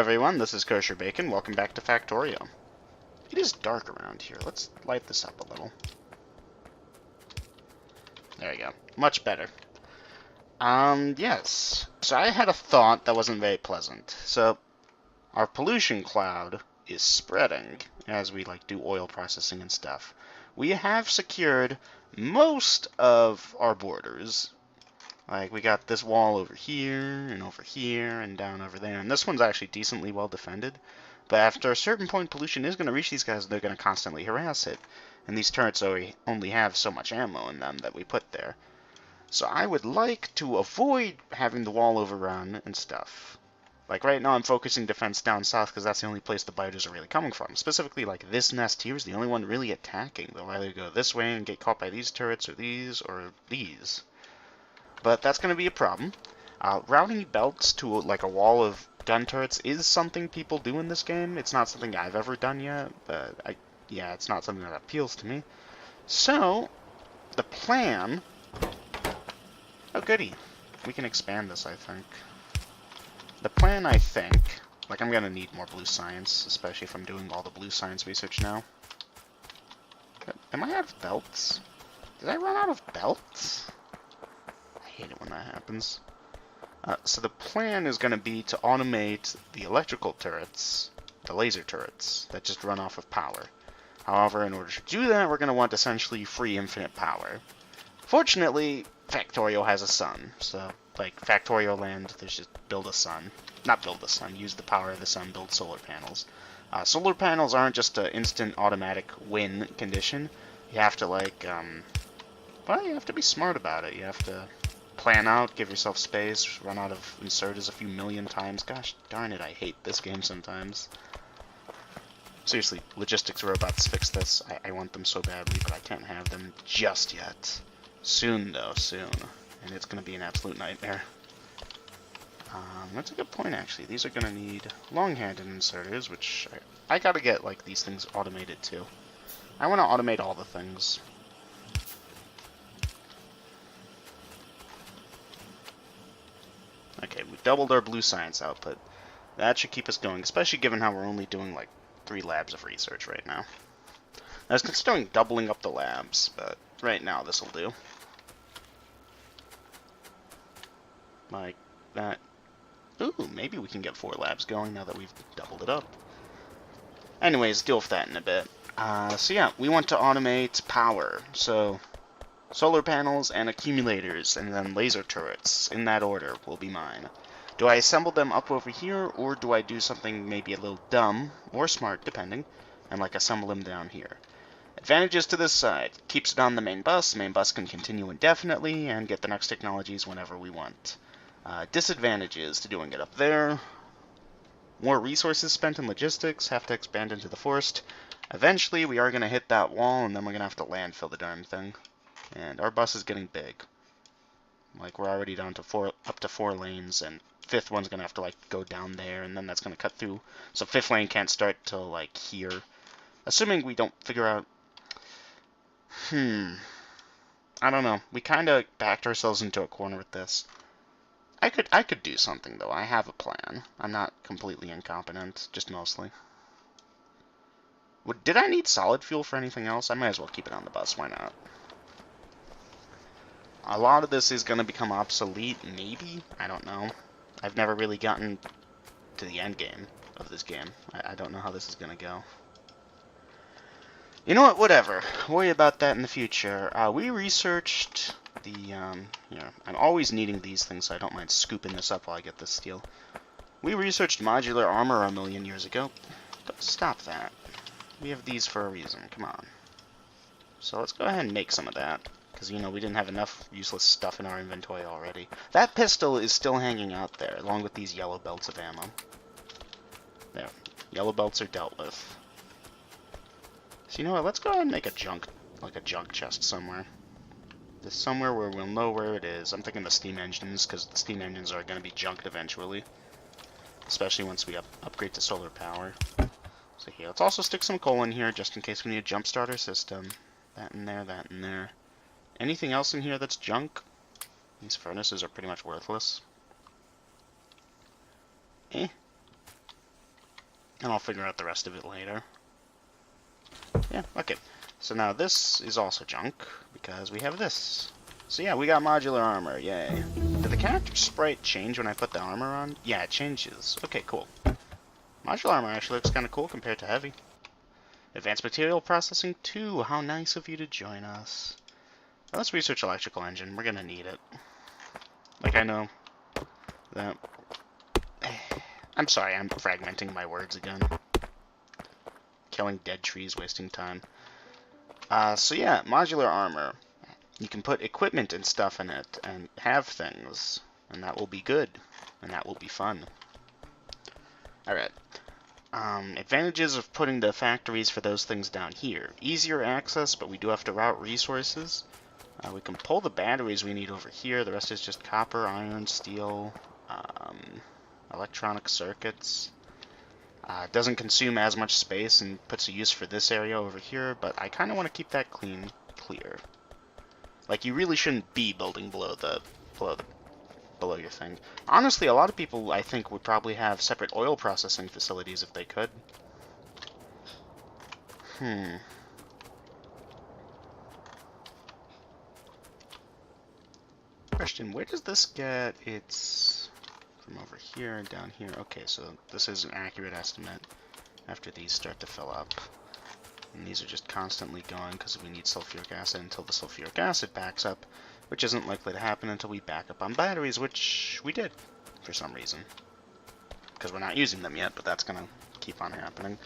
everyone, this is Kosher Bacon. Welcome back to Factorio. It is dark around here. Let's light this up a little. There we go. Much better. Yes. So I had a thought that wasn't very pleasant. So, our pollution cloud is spreading as we, do oil processing and stuff. We have secured most of our borders. We got this wall over here, and down over there. And this one's actually decently well defended. But after a certain point, pollution is going to reach these guys, and they're going to constantly harass it. And these turrets only have so much ammo in them that we put there. So I would like to avoid having the wall overrun and stuff. Right now I'm focusing defense down south because that's the only place the biters are really coming from. Specifically, this nest here is the only one really attacking. They'll either go this way and get caught by these turrets, or these. But that's going to be a problem. Routing belts to a wall of gun turrets is something people do in this game. It's not something I've ever done yet, but it's not something that appeals to me. So, the plan... Oh, goody. We can expand this, I think. The plan, I think... I'm going to need more blue science, especially if I'm doing all the blue science research now. Am I out of belts? Did I run out of belts? I hate it when that happens. So the plan is going to be to automate the electrical turrets, the laser turrets, that just run off of power. However, in order to do that, we're going to want essentially free infinite power. Fortunately, Factorio has a sun, so, Factorio land, there's just build a sun. Not build a sun, use the power of the sun, build solar panels. Solar panels aren't just an instant automatic win condition. You have to, well, you have to be smart about it. You have to plan out, give yourself space, run out of inserters a few million times. Gosh darn it, I hate this game sometimes. Seriously, logistics robots fix this. I want them so badly, but I can't have them just yet. Soon, though, soon. And it's going to be an absolute nightmare. That's a good point, actually. These are going to need long-handed inserters, which I got to get, these things automated, too. I want to automate all the things. Okay, we doubled our blue science output. That should keep us going, especially given how we're only doing, 3 labs of research right now. I was considering doubling up the labs, but right now this'll do. Like that. Ooh, maybe we can get 4 labs going now that we've doubled it up. Anyways, deal with that in a bit. So yeah, we want to automate power. So, solar panels and accumulators, and then laser turrets, in that order, will be mine. Do I assemble them up over here, or do I do something maybe a little dumb, or smart, depending, and assemble them down here? Advantages to this side. Keeps it on the main bus. Main bus can continue indefinitely, and get the next technologies whenever we want. Disadvantages to doing it up there. More resources spent in logistics, have to expand into the forest. Eventually, we are going to hit that wall, and then we're going to have to landfill the darn thing. And our bus is getting big. We're already down to up to 4 lanes, and 5th one's going to have to, go down there, and then that's going to cut through. So 5th lane can't start till, here. Assuming we don't figure out... I don't know. We kind of backed ourselves into a corner with this. I could do something, though. I have a plan. I'm not completely incompetent, just mostly. Did I need solid fuel for anything else? I might as well keep it on the bus. Why not? A lot of this is going to become obsolete, maybe? I don't know. I've never really gotten to the end game of this game. I don't know how this is going to go. You know what? Whatever. Worry about that in the future. We researched the, I'm always needing these things, so I don't mind scooping this up while I get this steel. We researched modular armor a million years ago. Stop that. We have these for a reason. Come on. So let's go ahead and make some of that. Because, we didn't have enough useless stuff in our inventory already. That pistol is still hanging out there, along with these yellow belts of ammo. There. Yellow belts are dealt with. So you know what, let's go ahead and make a junk chest somewhere. Just somewhere where we'll know where it is. I'm thinking the steam engines, because the steam engines are going to be junked eventually. Especially once we upgrade to solar power. So here, let's also stick some coal in here, just in case we need to jumpstart our system. That in there, that in there. Anything else in here that's junk? These furnaces are pretty much worthless. And I'll figure out the rest of it later. Yeah, okay. So now this is also junk, because we have this. So yeah, we got modular armor, yay. Did the character sprite change when I put the armor on? Yeah, it changes. Okay, cool. Modular armor actually looks kind of cool compared to heavy. Advanced material processing 2, how nice of you to join us. Well, let's research electrical engine, we're gonna need it. Like, I know that... I'm sorry, I'm fragmenting my words again. Killing dead trees, wasting time. So yeah, modular armor. You can put equipment and stuff in it, and have things, and that will be good, and that will be fun. Alright. Advantages of putting the factories for those things down here. Easier access, but we do have to route resources. We can pull the batteries we need over here. The rest is just copper, iron, steel, electronic circuits. It doesn't consume as much space and puts a use for this area over here, but I kind of want to keep that clear. Like, you really shouldn't be building below your thing. Honestly, a lot of people, I think, would probably have separate oil processing facilities if they could. Question, where does this get its... from over here and down here? Okay, so this is an accurate estimate after these start to fill up. And these are just constantly going because we need sulfuric acid until the sulfuric acid backs up, which isn't likely to happen until we back up on batteries, which we did for some reason. Because we're not using them yet, but that's going to keep on happening.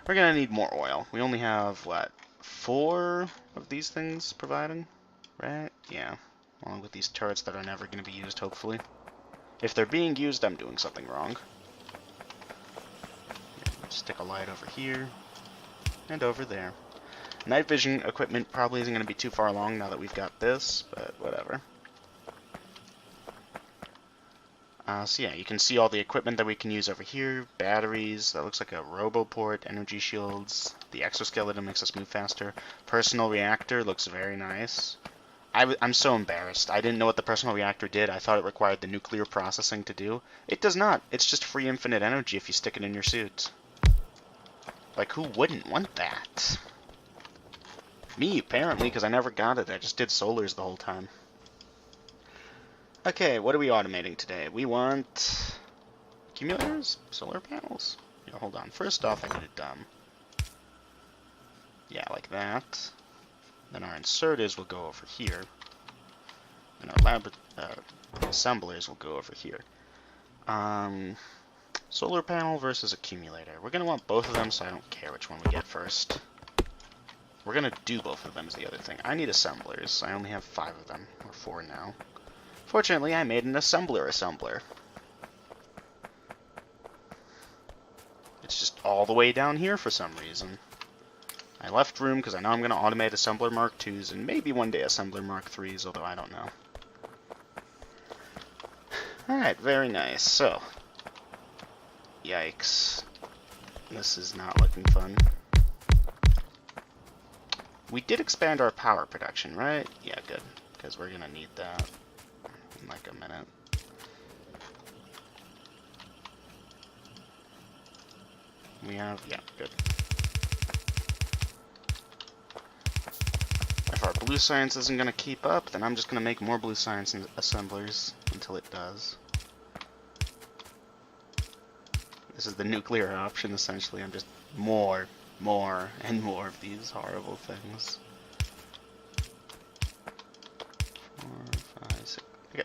We're going to need more oil. We only have, what, 4 of these things providing? Right? Yeah. Along with these turrets that are never going to be used, hopefully. If they're being used, I'm doing something wrong. Stick a light over here. And over there. Night vision equipment probably isn't going to be too far along now that we've got this, but whatever. So yeah, you can see all the equipment that we can use over here. Batteries, that looks like a roboport, energy shields. The exoskeleton makes us move faster. Personal reactor looks very nice. I'm so embarrassed. I didn't know what the personal reactor did. I thought it required the nuclear processing to do. It does not. It's just free infinite energy if you stick it in your suit. Like, who wouldn't want that? Me, apparently, because I never got it. I just did solars the whole time. Okay, what are we automating today? We want... accumulators? Solar panels? Yeah, hold on. First off, I need it done. Yeah, like that. Then our inserters will go over here. And our assemblers will go over here. Solar panel versus accumulator. We're going to want both of them, so I don't care which one we get first. We're going to do both of them is the other thing. I need assemblers. I only have 5 of them, or 4 now. Fortunately, I made an assembler. It's just all the way down here for some reason. I left room because I know I'm going to automate assembler Mark IIs and maybe one day assembler Mark IIIs, although I don't know. Alright, very nice. So, yikes. This is not looking fun. We did expand our power production, right? Yeah, good. Because we're going to need that in like a minute. We have... yeah, good. If our blue science isn't going to keep up, then I'm just going to make more blue science assemblers until it does. This is the nuclear option, essentially. I'm just more, and more of these horrible things. 4, 5, 6... okay.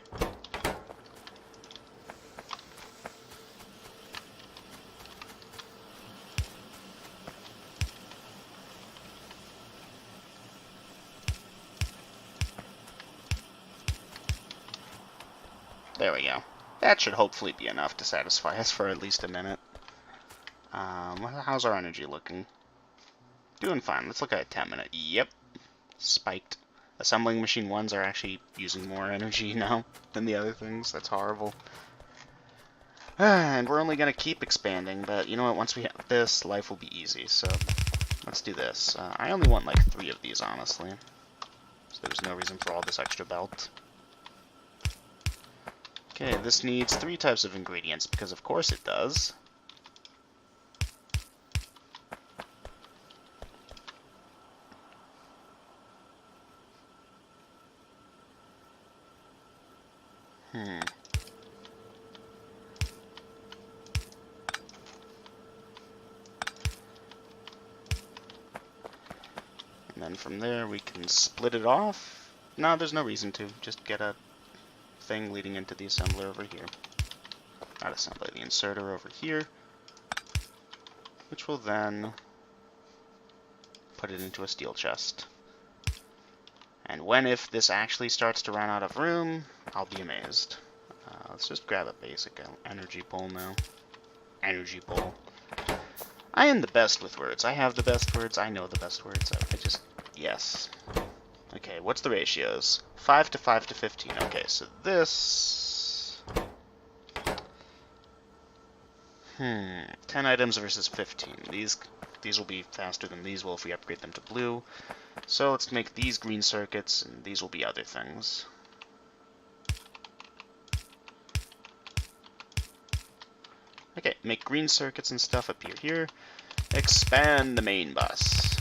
There we go. That should hopefully be enough to satisfy us for at least a minute. How's our energy looking? Doing fine. Let's look at a 10-minute. Yep. Spiked. Assembling machine 1s are actually using more energy now than the other things. That's horrible. And we're only going to keep expanding, but you know what? Once we have this, life will be easy. So let's do this. I only want like 3 of these, honestly. So there's no reason for all this extra belt. Okay, this needs 3 types of ingredients, because of course it does. Hmm. And then from there we can split it off. No, there's no reason to. Just get a thing leading into the assembler over here. Not assembler, the inserter over here. Which will then put it into a steel chest. And if this actually starts to run out of room, I'll be amazed. Let's just grab a basic energy bowl now. Energy bowl. I am the best with words. I have the best words. I know the best words. Yes. Okay, what's the ratios? 5 to 5 to 15. Okay, so this... 10 items versus 15. These will be faster than these will if we upgrade them to blue. So let's make these green circuits, and these will be other things. Okay, make green circuits and stuff appear here. Expand the main bus.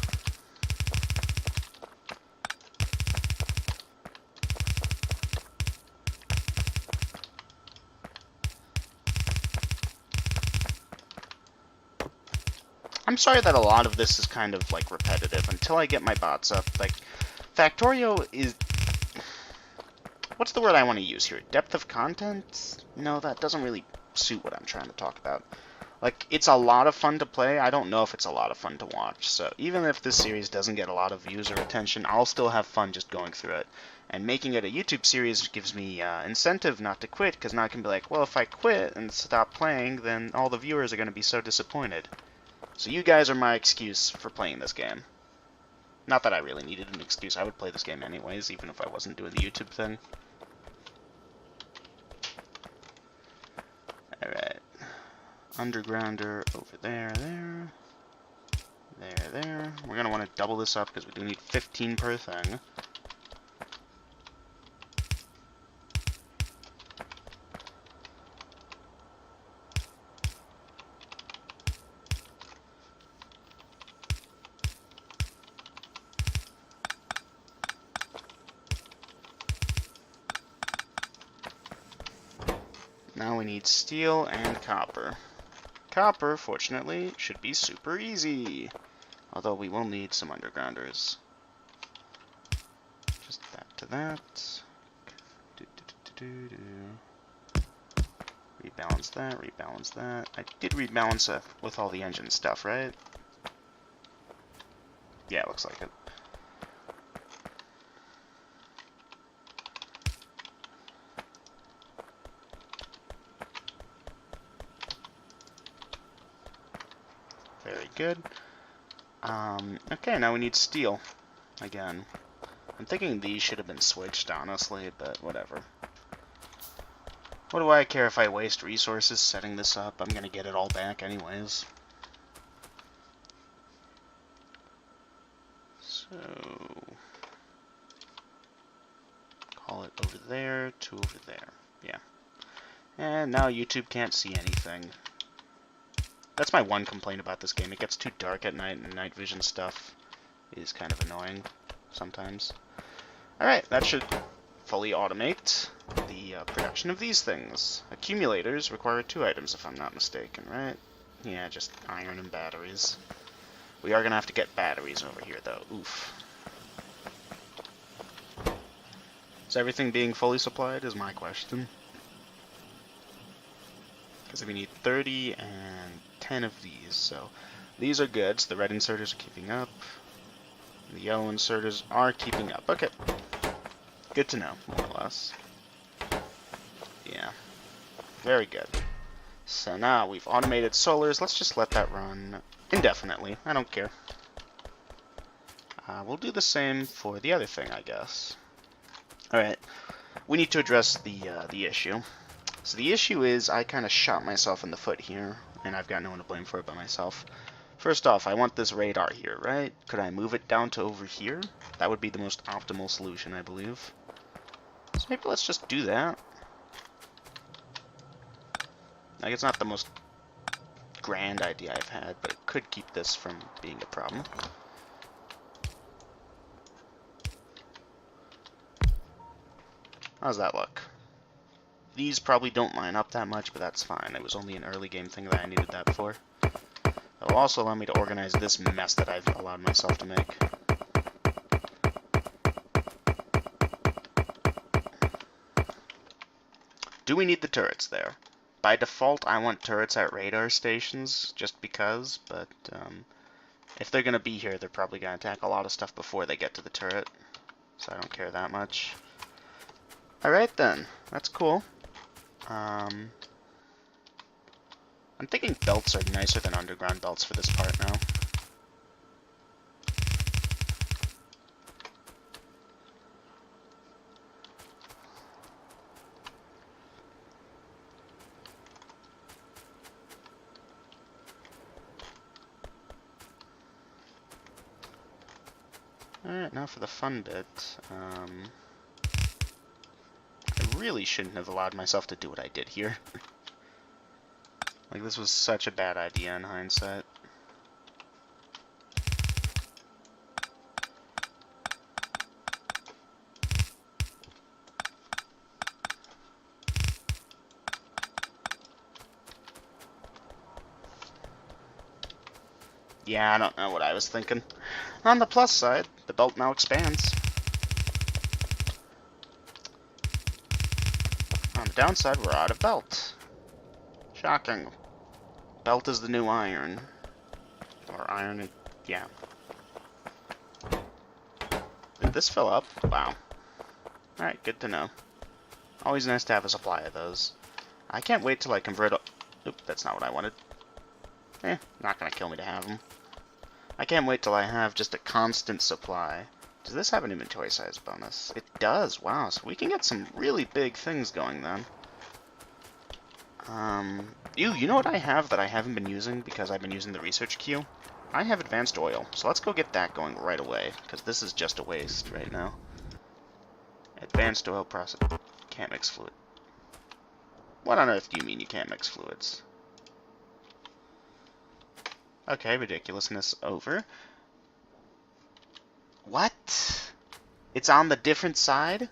I'm sorry that a lot of this is kind of like repetitive until I get my bots up. Like, Factorio is... What's the word I want to use here? Depth of content? No, that doesn't really suit what I'm trying to talk about. Like, it's a lot of fun to play. I don't know if it's a lot of fun to watch. So even if this series doesn't get a lot of views or attention, I'll still have fun just going through it. And making it a YouTube series gives me incentive not to quit, because now I can be like, well, if I quit and stop playing, then all the viewers are going to be so disappointed. So you guys are my excuse for playing this game. Not that I really needed an excuse. I would play this game anyways, even if I wasn't doing the YouTube thing. Alright. Undergrounder over there. There. We're going to want to double this up because we do need 15 per thing. Now we need steel and copper. Copper, fortunately, should be super easy. Although we will need some undergrounders. Just that to that. Rebalance that. I did rebalance it with all the engine stuff, right? Yeah, looks like it. Very good. Okay, now we need steel. Again. I'm thinking these should have been switched, honestly, but whatever. What do I care if I waste resources setting this up? I'm gonna get it all back anyways. So... call it over there to over there. Yeah. And now YouTube can't see anything. That's my one complaint about this game. It gets too dark at night, and night vision stuff is kind of annoying sometimes. Alright, that should fully automate the production of these things. Accumulators require 2 items, if I'm not mistaken, right? Yeah, just iron and batteries. We are going to have to get batteries over here, though. Oof. Is everything being fully supplied, is my question. Because we need 30 and 10 of these, so these are good. So the red inserters are keeping up. The yellow inserters are keeping up. Okay. Good to know, more or less. Yeah. Very good. So now we've automated solars. Let's just let that run indefinitely. I don't care. We'll do the same for the other thing, I guess. Alright. We need to address the issue. So the issue is I kind of shot myself in the foot here, and I've got no one to blame for it but myself. First off, I want this radar here, right? Could I move it down to over here? That would be the most optimal solution, I believe. So maybe let's just do that. Like, it's not the most grand idea I've had, but it could keep this from being a problem. How's that look? These probably don't line up that much, but that's fine. It was only an early game thing that I needed that for. It'll also allow me to organize this mess that I've allowed myself to make. Do we need the turrets there? By default, I want turrets at radar stations, just because, but if they're going to be here, they're probably going to attack a lot of stuff before they get to the turret, so I don't care that much. Alright then, that's cool. I'm thinking belts are nicer than underground belts for this part now. Alright, now for the fun bit. I really shouldn't have allowed myself to do what I did here. Like, this was such a bad idea in hindsight. Yeah, I don't know what I was thinking. On the plus side, the belt now expands. On the downside, we're out of belt. Shocking. Belt is the new iron. Or iron, yeah. Did this fill up? Wow. Alright, good to know. Always nice to have a supply of those. I can't wait till I convert... Oop, that's not what I wanted. Not gonna kill me to have them. I can't wait till I have just a constant supply. Does this have an inventory size bonus? It does, wow, so we can get some really big things going then. You know what I have that I haven't been using because I've been using the research queue? I have advanced oil, so let's go get that going right away, because this is just a waste right now. Advanced oil process. Can't mix fluid. What on earth do you mean you can't mix fluids? Okay, ridiculousness over. What? It's on the different side?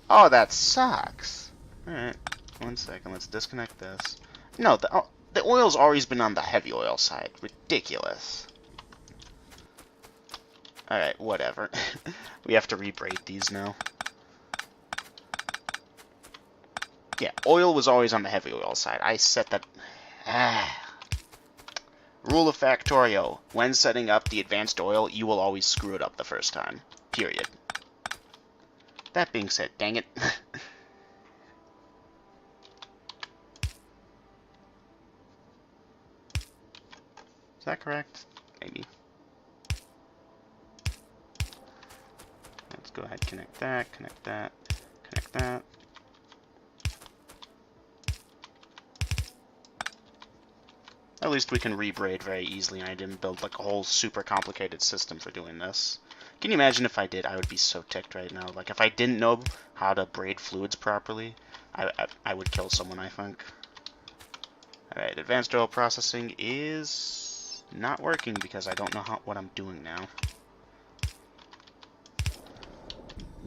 Oh, that sucks. Alright, one second, let's disconnect this. No, the oil's always been on the heavy oil side. Ridiculous. Alright, whatever. We have to rebraid these now. Yeah, oil was always on the heavy oil side. I set that... Rule of Factorio. When setting up the advanced oil, you will always screw it up the first time. Period. That being said, dang it. Is that correct? Maybe. Let's go ahead, connect that, connect that, connect that. At least we can rebraid very easily, and I didn't build like a whole super complicated system for doing this. Can you imagine if I did? I would be so ticked right now. Like, if I didn't know how to braid fluids properly, I would kill someone, I think. Alright, advanced oil processing is not working because I don't know what I'm doing now.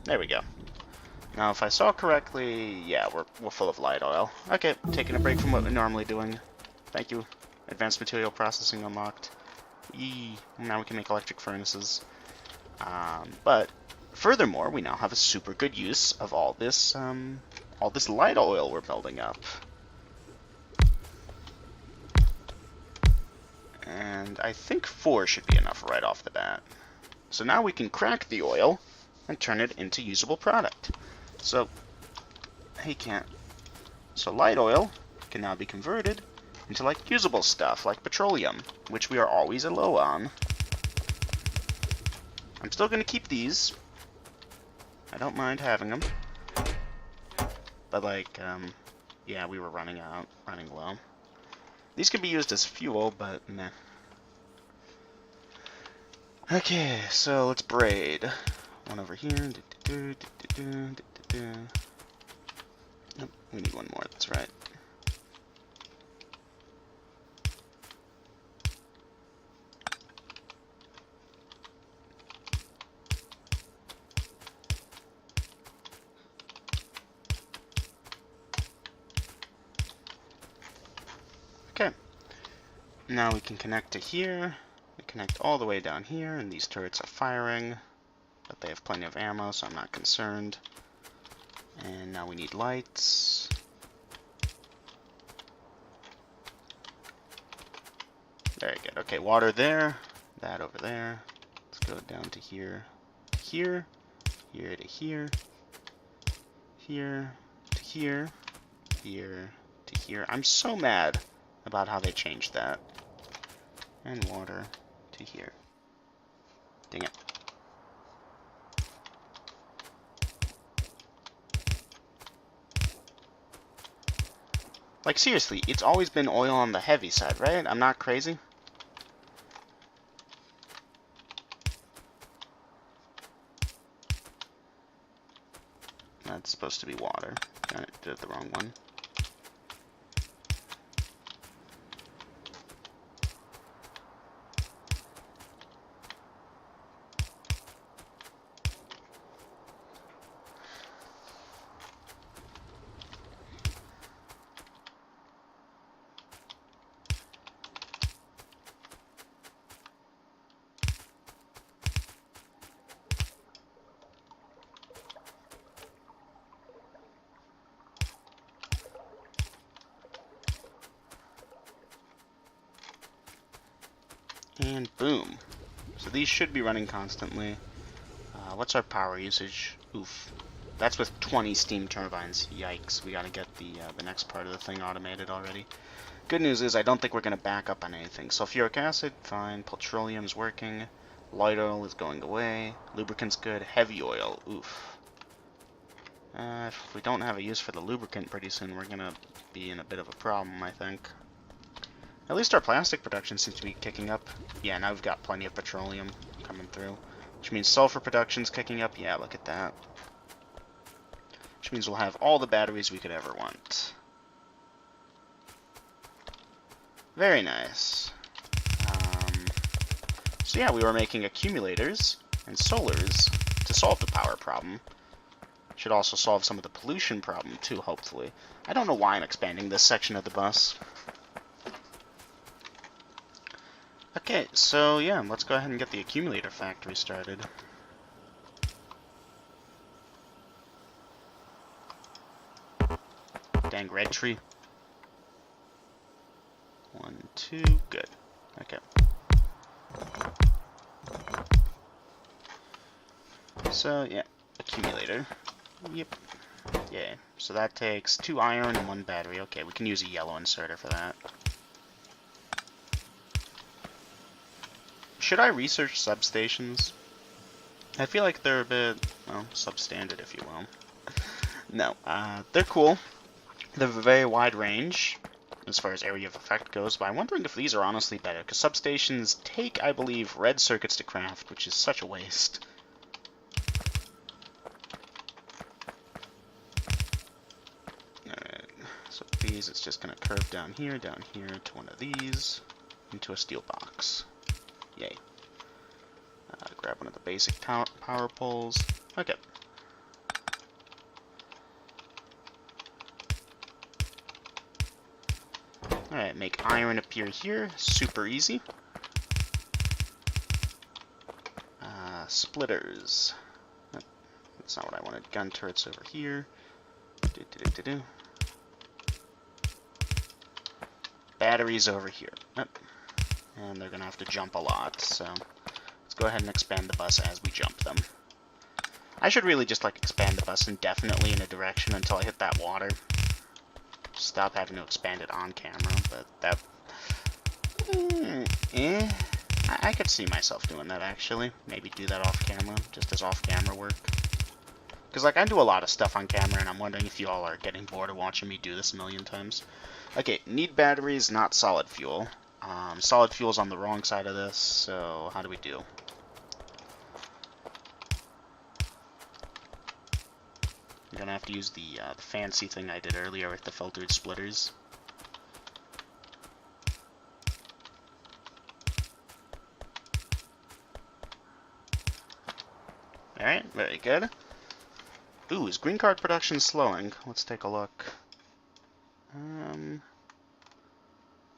There we go. Now, if I saw correctly, yeah, we're full of light oil. Okay, taking a break from what we're normally doing. Thank you. Advanced material processing unlocked. Yee. Now we can make electric furnaces. But furthermore, we now have a super good use of all this light oil we're building up. And I think 4 should be enough right off the bat. So now we can crack the oil and turn it into usable product. So, he can't. So light oil can now be converted into like usable stuff, like petroleum, which we are always low on. I'm still going to keep these. I don't mind having them. But like, yeah, we were running low. These can be used as fuel, but meh. Okay, so let's braid. One over here. Nope, we need one more, that's right. Now we can connect to here. We connect all the way down here, and these turrets are firing. But they have plenty of ammo, so I'm not concerned. And now we need lights. Very good. Okay, water there. That over there. Let's go down to here. Here. Here to here. Here to here. Here to here. I'm so mad about how they changed that. And water to here. Dang it. Like, seriously, it's always been oil on the heavy side, right? I'm not crazy? That's supposed to be water. I did the wrong one. And boom. So these should be running constantly. What's our power usage? Oof. That's with 20 steam turbines. Yikes. We gotta get the next part of the thing automated already. Good news is I don't think we're gonna back up on anything. Sulfuric acid, fine. Petroleum's working. Light oil is going away. Lubricant's good. Heavy oil. Oof. If we don't have a use for the lubricant pretty soon, we're gonna be in a bit of a problem, I think. At least our plastic production seems to be kicking up. Yeah, now we've got plenty of petroleum coming through. Which means sulfur production's kicking up. Yeah, look at that. Which means we'll have all the batteries we could ever want. Very nice. So yeah, we were making accumulators and solars to solve the power problem. Should also solve some of the pollution problem too, hopefully. I don't know why I'm expanding this section of the bus. Okay, so yeah, let's go ahead and get the accumulator factory started. Dang red tree. 1, 2, good. Okay. So yeah, accumulator. Yep. Yeah, so that takes 2 iron and 1 battery. Okay, we can use a yellow inserter for that. Should I research substations? I feel like they're a bit, well, substandard, if you will. No, they're cool. They have a very wide range as far as area of effect goes, but I'm wondering if these are honestly better, because substations take, I believe, red circuits to craft, which is such a waste. Alright, so these, it's just going to curve down here to one of these, into a steel box. Yay. Grab one of the basic power poles. Okay. Alright, make iron appear here. Super easy. Splitters. Oh, that's not what I wanted. Gun turrets over here. Batteries over here. Oh. And they're going to have to jump a lot, so let's go ahead and expand the bus as we jump them. I should really just, like, expand the bus indefinitely in a direction until I hit that water. Stop having to expand it on camera, but that... I could see myself doing that, actually. Maybe do that off camera, just as off-camera work. Because, like, I do a lot of stuff on camera, and I'm wondering if you all are getting bored of watching me do this a million times. Okay, need batteries, not solid fuel. Solid fuel's on the wrong side of this, so how do we do? I'm gonna have to use the fancy thing I did earlier with the filtered splitters. Alright, very good. Ooh, is green card production slowing? Let's take a look.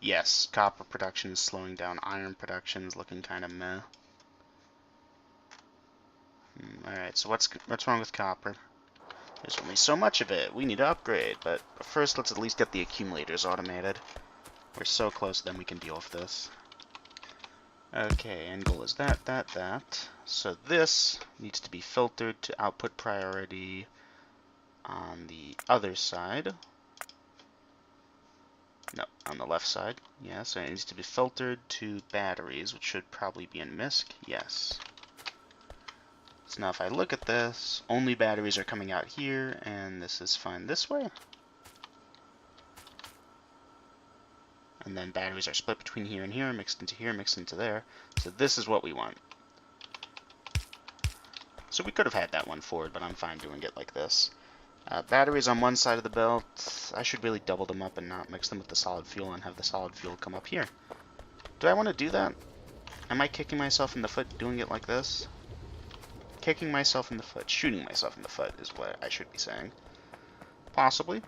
Yes, copper production is slowing down. Iron production is looking kind of meh. Alright, so what's wrong with copper? There's only so much of it. We need to upgrade, but first let's at least get the accumulators automated. We're so close, then we can deal with this. Okay, end goal is that. So this needs to be filtered to output priority on the other side. No, on the left side. Yeah, so it needs to be filtered to batteries, which should probably be in MISC. Yes. So now if I look at this, only batteries are coming out here, and this is fine this way. And then batteries are split between here and here, mixed into there. So this is what we want. So we could have had that one forward, but I'm fine doing it like this. Batteries on one side of the belt, I should really double them up and not mix them with the solid fuel and have the solid fuel come up here. Do I want to do that? Am I kicking myself in the foot doing it like this? Kicking myself in the foot, shooting myself in the foot is what I should be saying. Possibly.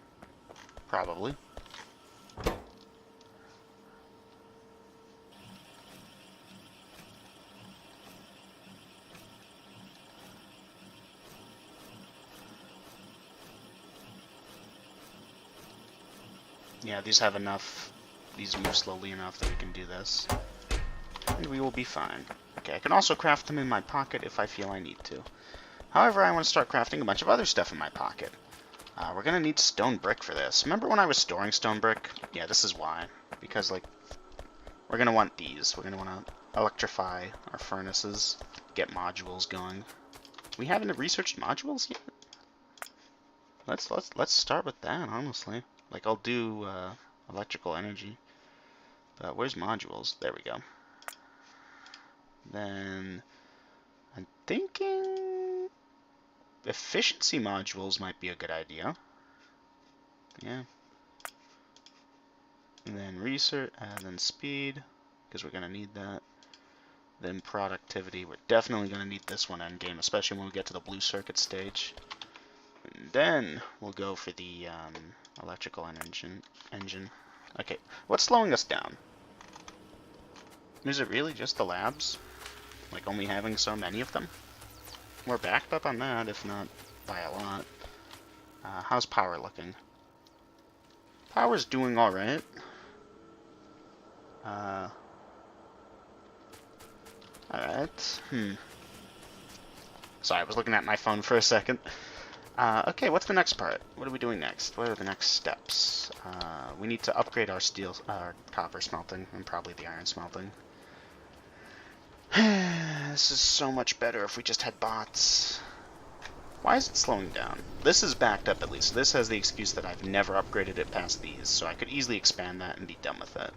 Probably. Yeah, these have enough, these move slowly enough that we can do this. And we will be fine. Okay, I can also craft them in my pocket if I feel I need to. However, I want to start crafting a bunch of other stuff in my pocket. We're going to need stone brick for this. Remember when I was storing stone brick? Yeah, this is why. Because, like, we're going to want these. We're going to want to electrify our furnaces, get modules going. We haven't researched modules yet? Let's start with that, honestly. Like, I'll do electrical energy. But where's modules? There we go. Then I'm thinking efficiency modules might be a good idea. Yeah. And then research, and then speed, because we're going to need that. Then productivity. We're definitely going to need this one endgame, especially when we get to the blue circuit stage. And then we'll go for the electrical engine. Okay, what's slowing us down? Is it really just the labs? Like only having so many of them? We're backed up on that, if not by a lot. How's power looking? Power's doing alright. Alright. Sorry, I was looking at my phone for a second. Okay, what's the next part? What are we doing next? What are the next steps? We need to upgrade our our copper smelting, and probably the iron smelting. This is so much better if we just had bots. Why is it slowing down? This is backed up at least. This has the excuse that I've never upgraded it past these, so I could easily expand that and be done with it.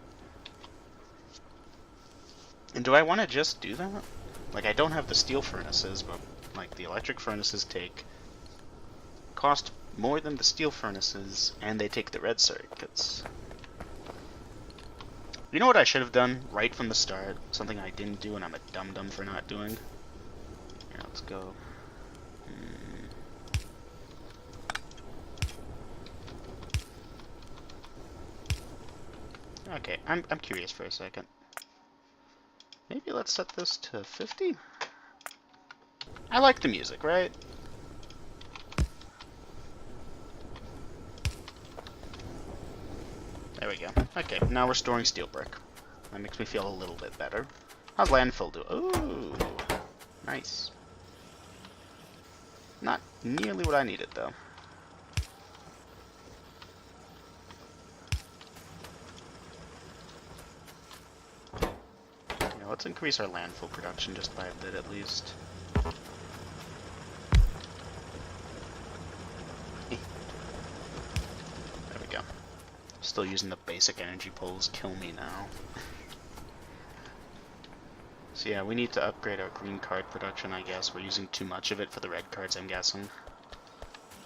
And do I want to just do that? Like, I don't have the steel furnaces, but like the electric furnaces cost more than the steel furnaces, and they take the red circuits. You know what I should have done right from the start? Something I didn't do, and I'm a dum-dum for not doing. Here, let's go. Okay, I'm curious for a second. Maybe let's set this to 50? I like the music, right? There we go. Okay, now we're storing steel brick. That makes me feel a little bit better. How's landfill do? Ooh, nice. Not nearly what I needed, though. Yeah, let's increase our landfill production just by a bit at least. There we go. Still using the basic energy poles. Kill me now. So yeah, we need to upgrade our green card production, I guess. We're using too much of it for the red cards, I'm guessing.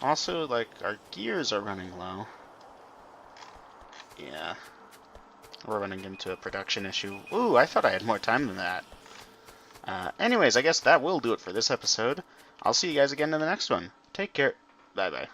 Also, like, our gears are running low. Yeah. We're running into a production issue. Ooh, I thought I had more time than that. Anyways, I guess that will do it for this episode. I'll see you guys again in the next one. Take care. Bye-bye.